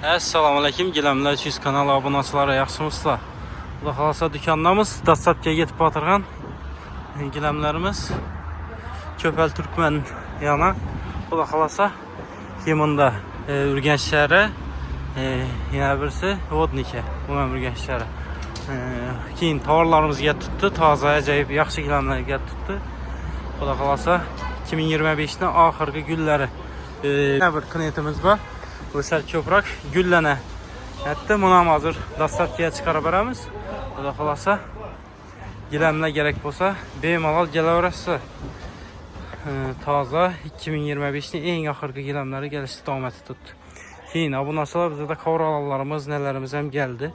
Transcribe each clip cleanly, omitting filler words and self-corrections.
Assalamu alaykum. Gilamlar 200 kanal abunəçiləri yaxşımısınızlar? Xuda xalasa dükanımız Dastlabkiyə getib batırğan gilamlarımız Köpəl Türkmen yana. Xuda xalasa yemində Ürgənç şəhəri, yenə birisi Vodnikə, ümumi Ürgənç şəhəri. Keyin tovarlarımız gəlib tutdu, taza, acayip yaxşı gilamlar gəlib tutdu. Xuda xalasa 2025-də axırgi günləri nə bir klientimiz var. Ösel köprak güllənə. Hətta buna hazır Dastlabkiyə çıxara berəmiz. Xuda xalasa giləmlə gerek bolsa bemalol gələ taza 2025-in ən axırgi giləmləri gəlişdə davam etdi. Keyin abunəçilər bizə də kavralarımız, nələrimiz həm gəldi.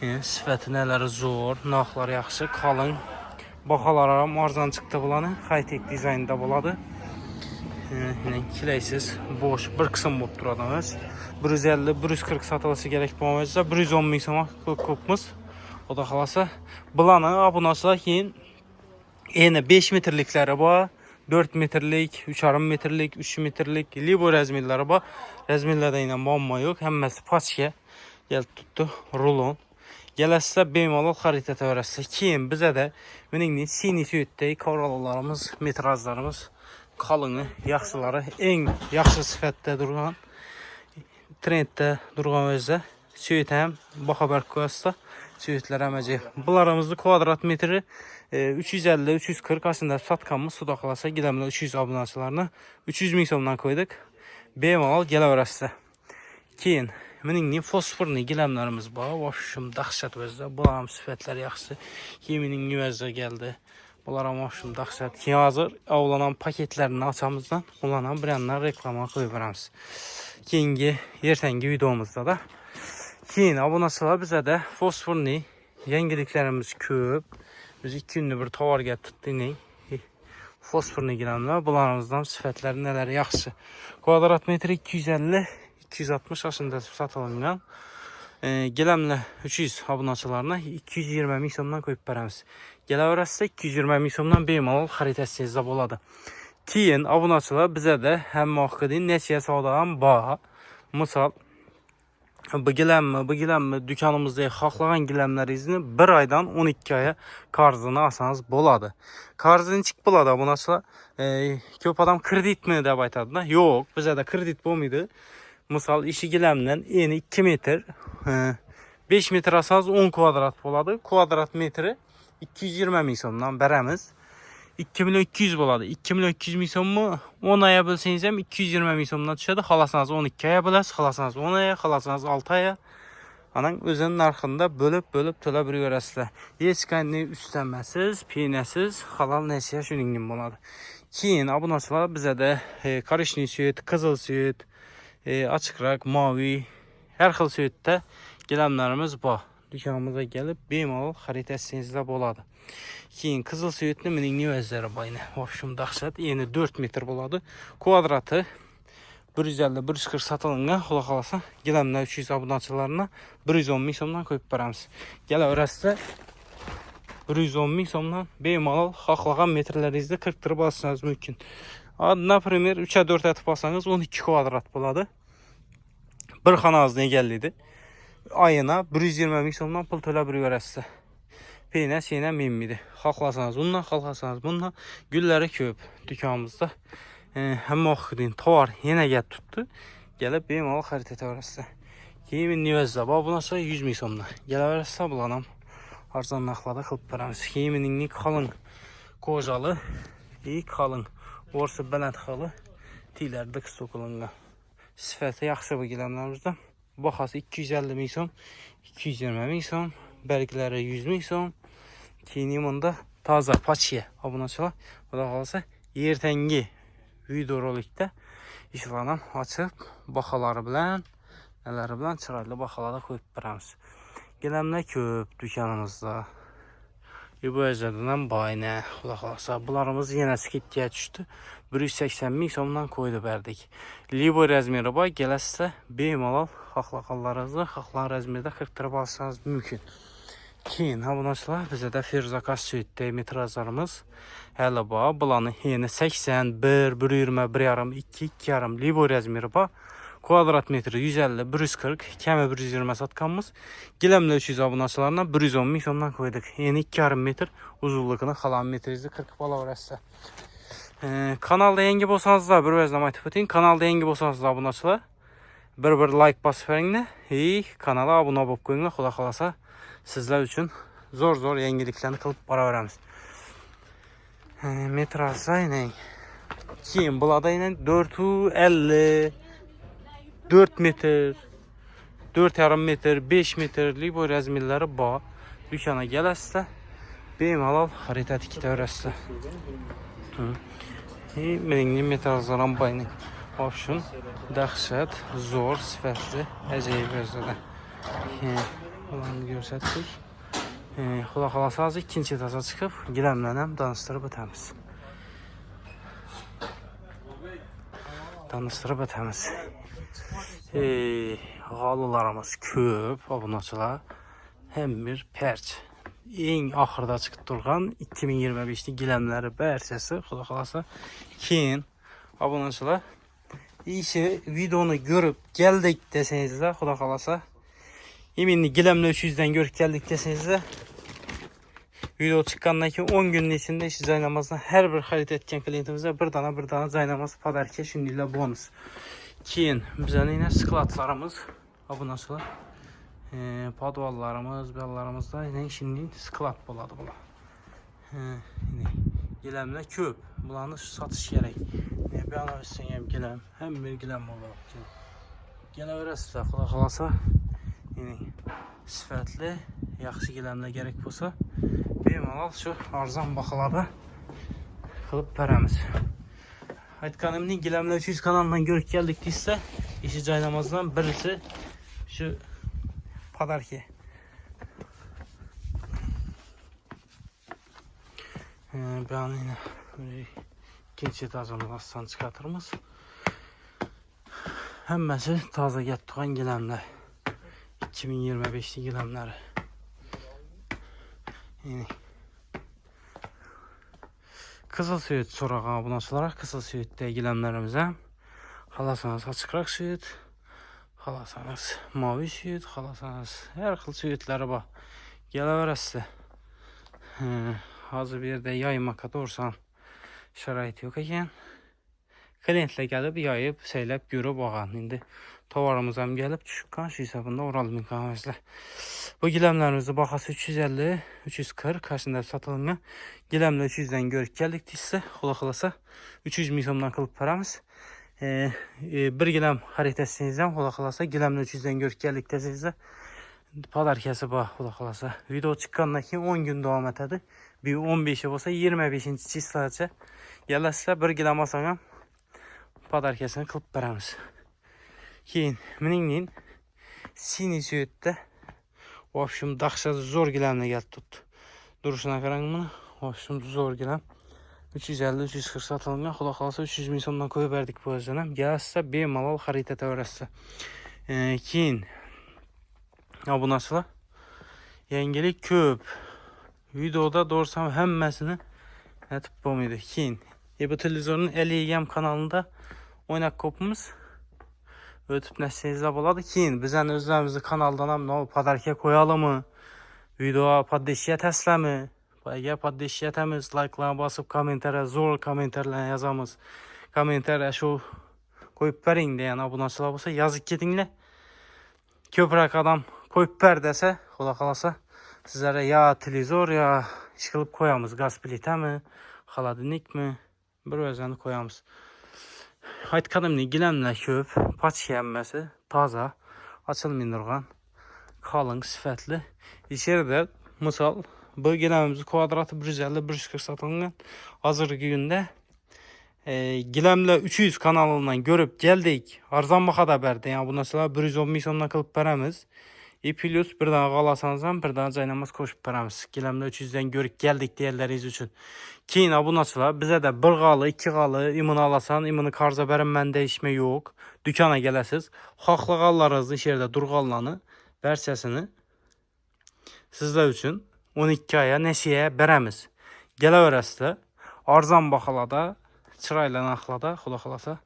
Sifəti nələri zor, naxları yaxşı, qalın. Baxalara marzan çıxdı bulanı, high-tech dizaynda buladı. Kileksiz, boş bir kısım bulup duradığımız 150-140 satılışı gerek bulmayacaqsa 110 min soma kopumuz. O da xalasa bulanı abunəçilər keyin yine 5 metrlikləri var, 4 metrlik, 3,5 metrlik, 3 metrlik, libo rəzmilləri var. Rəzmillərdə ilə bomba yok, həmməsi paçka gəlib tutdu, rulon. Gələsizsə bemalol xaritə öyrəsizsə. Keyin bizə də miningli sini süyüddəyi kavralalarımız, metrajlarımız kalını, yaxşıları, en yaxşı sifətdə durğan, trenddə durğan özdə süyüt həm baxa bərqiyasda süyütlər əməcək. Bunlarımızda kvadrat metri 350-340 aslında satqanımız suda xalasa giləmlə 300 abunəçilərine 300 min somdan koyduk. Bemalol gələ öyrəsizsə. Keyin miningli fosforlu giləmlərimiz var. Vaşım daxşat özdə. Bunların sifətləri yaxşı. Miningli özdə gəldi. Bunlara maşım daxşat. Ki hazır avlanan paketlərini açamızdan kullanan brendlər reklama qoyub verəmiz. Keyingi ertəngi videomuzda da. Keyin abunəçilər bizə də fosforlu yeniliklərimiz köp. Biz 2 günlük bir tovar gəlib tutduq. Fosforlu giləmlər. Bunlarımızdan sifətləri nələri yaxşı. Kvadrat metri 250-260 aşında satılıngan. Giləmlə 300 abunəçilərine 220 min somdan qoyub verəmiz. Gələ öyrəsə 220 min somdan bemalol xəritəsizdə boladı. Keyin abunəçilər bizə də həm vaxtın neçəyə sağlayan baha. Misal bu giləmmi dükanımızda xalqlanan giləmlər izini 1 aydan 12 aya qarzını alsanız boladı. Qarzını çık boladı abunəçilər. Köp adam kredit mi də baytadı? Yox, bizə də kredit bulmaydı. Misal işi giləmdən eni 2 metr, 5 metr asanız 10 kvadrat boladı. Kvadrat metri 220 min somdan berəmiz. 2.200.000 boladı. 2.200.000 min somu 10 aya bölseniz hem 220 min somdan düşədi. Xalasanız 12 aya bölərsiniz, xalasanız 10 aya, xalasanız 6 aya. Anan özünün arxında bölüb tölə bir görəsizlər. Heç qayını üstənməsiz, peynəsiz, halal nəşəyə şuningin boladı. Keyin abunəçilər bizə də karışni süt, qızıl süt, açıq rak, mavi, hər xil sütdə giləmlərimiz var. Dükanımıza gəlib bemalol xəritəsinizdə boladı. Keyin qızıl sütünü miningli özləri bayını. Hoşum daxşat. Yeni 4 metr boladı. Kvadratı 150-140 satılınca xula xalasa giləmlər 300 abunəçilərine 110 min somdan qoyub verəmiz. Gələ öyrəsə 110 min somdan bemalol xalqlanan metrlərinizdə 40 lira bassanız mümkün. Например, 3'e 4 ətib alsanız 12 kvadrat buladı. Bir xanaz ne gəldi? Ayına 120 min somdan pul tölə bir görəsizsə. Peynə şeyinə minmidir. Xalqlasanız bununla, xalqlasanız bununla. Gülləri köp dükanımızda. Həm vaxtın tovar yenə gəlib tutdu. Gəlib bemalol xəritə öyrəsə. Keyin nüvəzdə buna sonra 100 min somdan. Gələ öyrəsə bulanam. Arzan naxlada qılıb verəmiz. Keyin qalın qocalı, qalın. Orası belənd xalı, tiylərdə qıstoqulunga. Sifəti yaxşı bu giləmlərimizdə. Baxası 250 min som, 220 min som, bərqləri 100 min som. Keyin onda taza paçiyə abunəçilər. Bu da qalsa ertəngi videorolikdə işlanan açıb baxaları bilən, nələri bilən çıraylı baxalara qoyub verəmiz. Giləmlər köp dükanımızda. Bu özədən bayına xula xalasa. Bunlarımız yenə skittiyə düşdü. 180 min somdan koydu bərdik. Libo rəzmiri var. Gələsizsə bemalol xalqlaqallarınızı xalqlan rəzmirdə 40 lira alsanız mümkün. Keyin abunəçilər bizə də Ferzakaz süyüddəyi metrajlarımız hələ var. Bulanı yeni 80, 1, 1.20, 1.5, 2, 2.5 Libo rəzmiri var. Kvadrat metri 150, 140, kemi 120 satkanımız. Gilemle 300 abunasılarına 110 min somdan koyduk. Yani 2,5 metr uzunluğuna kalan metresi 40 bala orası. Kanalda yangi bolsanız da bir özlem aytıp öteyim. Kanalda yangi bolsanız da abunasılar. Bir like basıp verin de. Kanala abone olup koyun. Xuda kalasa sizler için zor yangiliklerini kılıp para veremiz. Metrajı ne? Kim bulada yine 450 4 metr 4,5 metr 5 metrlik bu rezmilleri bağ. Dükkana gelirse benim halal harita tikite öğretse. Benim metrajlarım bayını. Option dəhşət, zor, sifətli, əcəyib özlədə. Olanı görsətdik. Xuda xalası azı ikinci etaja çıxıb, giləmlənəm, danışdırıb ötəmiz. Halılarımız köp, abunacılar. Hem bir perç. En axırda çıxıb durğan 2025'li giləmləri bərçəsi, xuda xalası. Keyin, abunacılar. İşte videonu görüp geldik deseniz de xuda kalasa yeminli gilemle 300'den görüp geldik deseniz de video çıkandan ki 10 günün içinde işi zaynamazdan her bir harita etken klientimize bir dana zaynamaz padarke şimdiyle bonus. Keyin bize yine sklatlarımız abunasılar padvallarımız bellarımız da yine şimdi sklat boladı bula. Gilemle köp bulanı satış gerek. Bir ana üstüne gilem hem bir gilem olarak gene öyrəsi də xuda xalasa sifətli yaxşı giləmlə gerek olsa benim alal şu arzan baxılarda qılıb pərəmiz. Aytqanımın giləmlə 300 kanalından görüp geldik deyilsə işi caynamazdan birisi şu padarki. Bir an yine ikinci etazını aslan çıkartırmız. Həmməsi taze getdiğən giləmlər. 2025'li giləmləri. Yani Kızıl süt sorağı abunasılara kızıl sütdə giləmlərimizə. Xalasanız açıqraq süt, xalasanız mavi süt, xalasanız hər xil sütləri var. Gələ verəsi. Hazır bir yerde yaymak doğursan şərait yok ekan. Klientlə gəlib yayıb, seyləb görüb ağan. İndi tovarımızam gəlib düşükkan şu hesabında Oral Mekaniklər. Bu giləmlərimizi baxası 350, 340 karşında satılınca giləmlə 300'den görüp gəldik deyilsə, xula xalasa 300 min somdan qılıb paramız. Bir giləm xəritəsinizdən xula xalasa giləmlə 300'den görüp gəldik desənizdə padarkəsi bax xula xalasa. Video çıxqandan ki 10 gün davam etədi. Bir 15 olsa 25. çislaca gəlirsə bir giləm asana padarkəsini qılıb verəmiz. Keyin miningin sini süyətdə vəbşim daxşa zor giləmlə gəldi tutdu. Duruşuna qaran bunu vəbşim zor giləm 350-340 satılınca xuda xalasa 300 min somdan koyub verdik bu özünəm. Gəlirsə bemalal xəritətə öyrətsə. Keyin abunasılar yengelik köp. Videoda doğursam həmməsini etib bomuydu. Keyin bu televizorun Eliyem kanalında oynak kopumuz ötüb nəsəyizə boladı. Keyin bizən özlərimizi kanaldan padarkə koyalımı? Videoya paddeşiyə təsləmi? Əgər paddeşiyə təmiz like'larına basıb komentərə zor komentərlərə yazamız. Komentərə şu koyub verin deyən abunasılar olsa yazıq gedinlə. Köprək adam koyub ver desə, xuda xalasa sizlere ya televizor ya iş kılıp koyamız. Gaz plita mı? Xaladinlik mi? Bir özəni koyamız. Aytqanımni giləmlə köp, paçki əmməsi, taza, açılmıyındırğan, kalın, sifətli. İçeride misal bu giləmimizi kvadratı 150-140 satılınca hazırki günde giləmlə 300 kanalından görüp geldik. Arzan baxa da bərdi. Yani bu mesela 110 min somdan qılıb bərəmiz. Plus bir dana qalasanızdan bir dana caynamaz koşup paramız. Giləmlə 300'den görüp geldik deyərləriz üçün. Keyin abunasılar bizə də bir qalı, 2 qalı imını alasan, imını karza bərin mən dəyişmə yox. Dükana gələsiz. Xaqlı qallarınızın içeride durğallanı, bərsəsini sizlər üçün 12 aya nəsiyə bərəmiz. Gələ verəsdə, arzan baxalada, çırayla naxlada, xuda xalasa.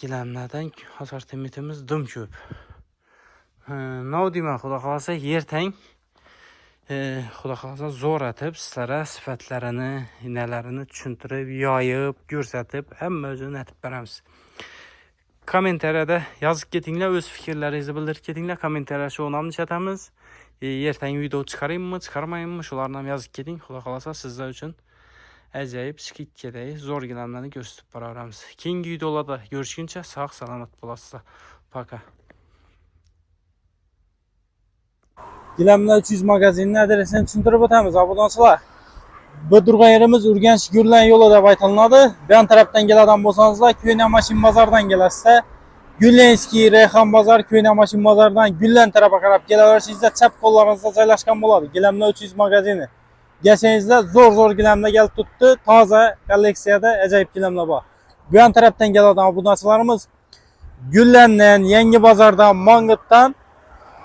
giləmlərdən assortimentimiz dım köp. Ne deyim, xuda qalasa yer teng. Xuda qalasa zor etib sizlərə sifətlərini, nələrini düşündürüb, yayıb, göstərib, həmmə özünü etib verəmiz. Kommentariyada yazıb getinglər, öz fikirlərinizi bildirib getinglər. Kommentariyada şu onamını çətəmiz. Yer teng video çıxarayım mı, çıxarmayayım mı? Şulardan yazıb gedin. Xuda qalasa sizlər üçün acayip skit gedək, zor giləmlərini göstərib bararamiz. Keyingi videolarda görüşüncə sağ salamat bolasınızlar. Paka. Giləmlər 300 magazininin adresini düşündürüb ötəmiz abunəçilər. Bu durğan yerimiz Urgenç Gürlen yolu da baytalanadı. Ben taraftan gelen adam bolsanızlar, Köyne Maşin Bazardan gelerse, Güllenski, Reyhan Bazar, Köyne Maşin Bazardan Güllen tarafa qarab geleversiniz de çap kollarınızda caylaşkan boladı. Giləmlər 300 magazini. Gəlsənizdə zor giləmlə gəlib tutdu. Taza kolleksiyada acayip giləmlə var. Bu yan taraftan gelen adam abunəçilərimiz Güllen'den, Yengi Bazardan, Mangıt'tan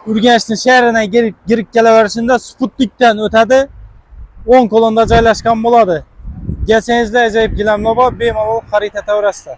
Urgenç'in şəhərinə girib gələversində Sputnik'ten ötədi. 10 kolonda caylaşkan boladı. Gəlsənizdə acayip giləmlə var. Bemalol xaritə təvrəsdə.